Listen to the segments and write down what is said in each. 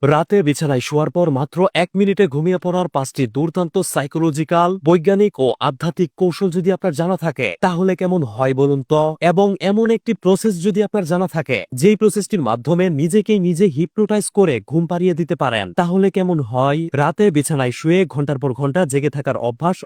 রাতে বিছানায় শোয়ার পর মাত্র ১ মিনিটে ঘুমিয়ে পড়ার ৫টি দুর্দান্ত সাইকোলজিক্যাল, বৈজ্ঞানিক ও আধ্যাত্মিক কৌশল যদি আপনার জানা থাকে তাহলে কেমন হয় বলুন তো? এবং এমন একটি প্রসেস যদি আপনার জানা থাকে যেই প্রসেসটির মাধ্যমে নিজেকেই নিজে হিপনোটাইজ করে ঘুম পাড়িয়ে দিতে পারেন তাহলে কেমন হয়? রাতে বিছানায় শুয়ে ঘন্টার পর ঘন্টা জেগে থাকার অভ্যাস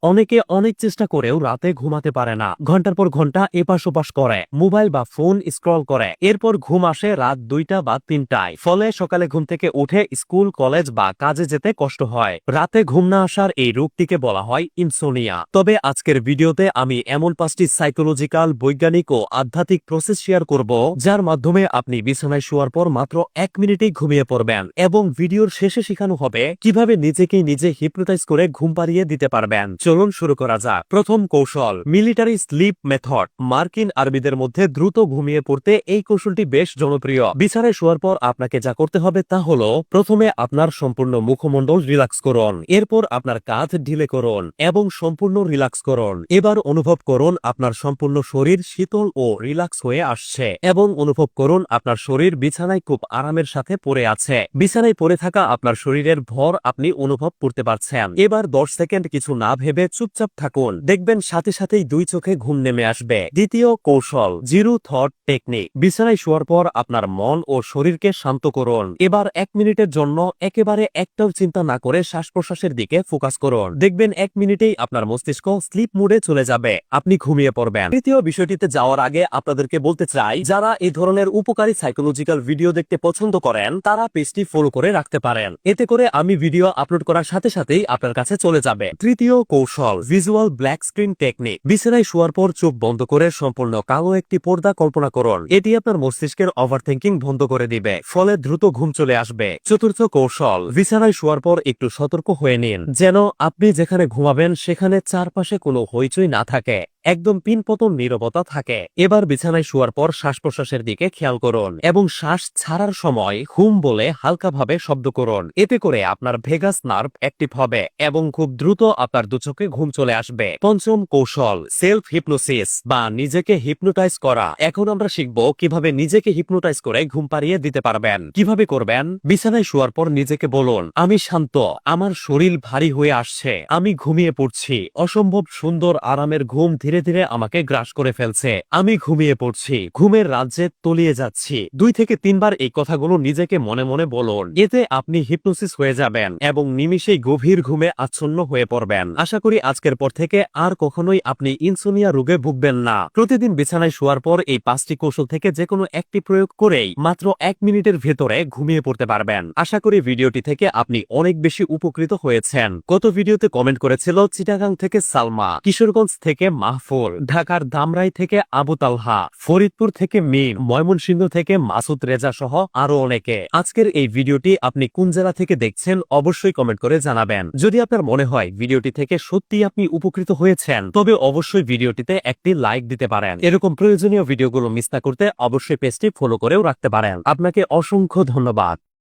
অনেকে অনেক চেষ্টা করেও রাতে ঘুমাতে পারে না। ঘন্টার পর ঘন্টা এপাশ ওপাশ করে, মোবাইল বা ফোন স্ক্রল করে, এরপর ঘুম আসে রাত ২টা বা ৩টায়। ফলে সকালে ঘুম থেকে উঠে স্কুল, কলেজ বা কাজে যেতে কষ্ট হয়। রাতে ঘুম না আসার এই রোগটিকে বলা হয় ইনসোনিয়া। তবে আজকের ভিডিওতে আমি এমন ৫টি সাইকোলজিক্যাল, বৈজ্ঞানিক ও আধ্যাত্মিক প্রসেস শেয়ার করব যার মাধ্যমে আপনি বিছানায় শোয়ার পর মাত্র ১ মিনিটেই ঘুমিয়ে পড়বেন এবং ভিডিওর শেষে শেখানো হবে কিভাবে নিজেকেই নিজে হিপনোটাইজ করে ঘুম পাড়িয়ে দিতে পারবেন। চলুন শুরু করা যাক। প্রথম কৌশল, মিলিটারি স্লিপ মেথড। মার্কিন আর্মিদের মধ্যে দ্রুত ঘুমিয়ে পড়তে এই কৌশলটি বেশ জনপ্রিয়। বিছানায় শোয়ার পর আপনাকে যা করতে হবে তা হলো, প্রথমে আপনার সম্পূর্ণ মুখমণ্ডল রিল্যাক্স করুন, এরপর আপনার কাঁধ ঢিলে করুন এবং সম্পূর্ণ রিল্যাক্স করুন। এবার অনুভব করুন আপনার সম্পূর্ণ শরীর শীতল ও রিল্যাক্স হয়ে আসছে এবং অনুভব করুন আপনার শরীর বিছানায় খুব আরামের সাথে পড়ে আছে। বিছানায় পড়ে থাকা আপনার শরীরের ভর আপনি অনুভব করতে পারছেন। এবার ১০ সেকেন্ড কিছু না ভেবে চুপচাপ থাকুন, দেখবেন সাথে সাথেই ২ চোখে ঘুম নেমে আসবে। দ্বিতীয় কৌশল, জিরো থট টেকনিক। বিছানায় শোয়ার পর আপনার মন ও শরীরকে শান্ত করুন। এবার ১ মিনিটের জন্য একেবারে একটাও চিন্তা না করে শ্বাস প্রশ্বাসের দিকে ফোকাস করুন, দেখবেন ১ মিনিটেই আপনার মস্তিষ্ক স্লিপ মোডে চলে যাবে, আপনি ঘুমিয়ে পড়বেন। তৃতীয় বিষয়টিতে যাওয়ার আগে আপনাদেরকে বলতে চাই, যারা এই ধরনের উপকারী সাইকোলজিক্যাল ভিডিও দেখতে পছন্দ করেন তারা পেজটি ফলো করে রাখতে পারেন, এতে করে আমি ভিডিও আপলোড করার সাথে সাথেই আপনার কাছে চলে যাবে। তৃতীয় কৌশল, ভিজুয়াল ব্ল্যাক স্ক্রিন টেকনিক। বিছানায় শোয়ার পর চোখ বন্ধ করে সম্পূর্ণ কালো একটি পর্দা কল্পনা করুন, এটি আপনার মস্তিষ্কের ওভারথিংকিং বন্ধ করে দিবে, ফলে দ্রুত ঘুম চলে আসবে। চতুর্থ কৌশল, বিছানায় শোয়ার পর একটু সতর্ক হয়ে নিন, যেন আপনি যেখানে ঘুমাবেন সেখানে চারপাশে কোনো হইচই না থাকে, একদম পিনপতন নীরবতা থাকে। এবার বিছানায় শোয়ার পর শ্বাস প্রশ্বাসের দিকে খেয়াল করুন এবং শ্বাস ছাড়ার সময় হুম বলে হালকাভাবে শব্দ করুন, এতে করে আপনার ভেগাস নার্ভ অ্যাক্টিভ হবে এবং খুব দ্রুত আপনার দুচোখে ঘুম চলে আসবে। পঞ্চম কৌশল, সেলফ হিপনোসিস বা নিজেকে হিপনোটাইজ করা। এখন আমরা শিখব কিভাবে নিজেকে হিপনোটাইজ করে ঘুম পাড়িয়ে দিতে পারবেন। কিভাবে করবেন? বিছানায় শোয়ার পর নিজেকে বলুন, আমি শান্ত, আমার শরীর ভারী হয়ে আসছে, আমি ঘুমিয়ে পড়ছি, অসম্ভব সুন্দর আরামের ঘুম ধীরে ধীরে আমাকে গ্রাস করে ফেলছে, আমি ঘুমিয়ে পড়ছি, ঘুমের রাজ্যে তলিয়ে যাচ্ছি। ২ থেকে ৩ বার এই কথাগুলো নিজেকে মনে মনে বলুন, এতে আপনি হিপনোসিস হয়ে যাবেন এবং নিমিষেই গভীর ঘুমে আচ্ছন্ন হয়ে পড়বেন। আশা করি আজকের পর থেকে আর কখনোই আপনি ইনসোনিয়া রোগে ভুগবেন না। প্রতিদিন বিছানায় শোয়ার পর এই ৫টি কৌশল থেকে যে কোনো একটি প্রয়োগ করেই মাত্র ১ মিনিটের ভেতরে ঘুমিয়ে পড়তে পারবেন। আশা করি ভিডিওটি থেকে আপনি অনেক বেশি উপকৃত হয়েছেন। গত ভিডিওতে কমেন্ট করেছিল চিটাগাং থেকে সালমা, কিশোরগঞ্জ থেকে মাহফুল, ঢাকার ধামরাই থেকে আবু তালহা, ফরিদপুর থেকে মীর, ময়মনসিংহ থেকে মাসুদ রেজা সহ আরো অনেকে। আজকের এই ভিডিওটি আপনি কোন জেলা থেকে দেখছেন অবশ্যই কমেন্ট করে জানাবেন। যদি আপনার মনে হয় ভিডিওটি থেকে সত্যি আপনি উপকৃত হয়েছেন তবে অবশ্যই ভিডিওটিতে একটি লাইক দিতে পারেন। এরকম প্রয়োজনীয় ভিডিওগুলো মিস না করতে অবশ্যই পেজটি ফলো করেও রাখতে পারেন। আপনাকে অসংখ্য ধন্যবাদ।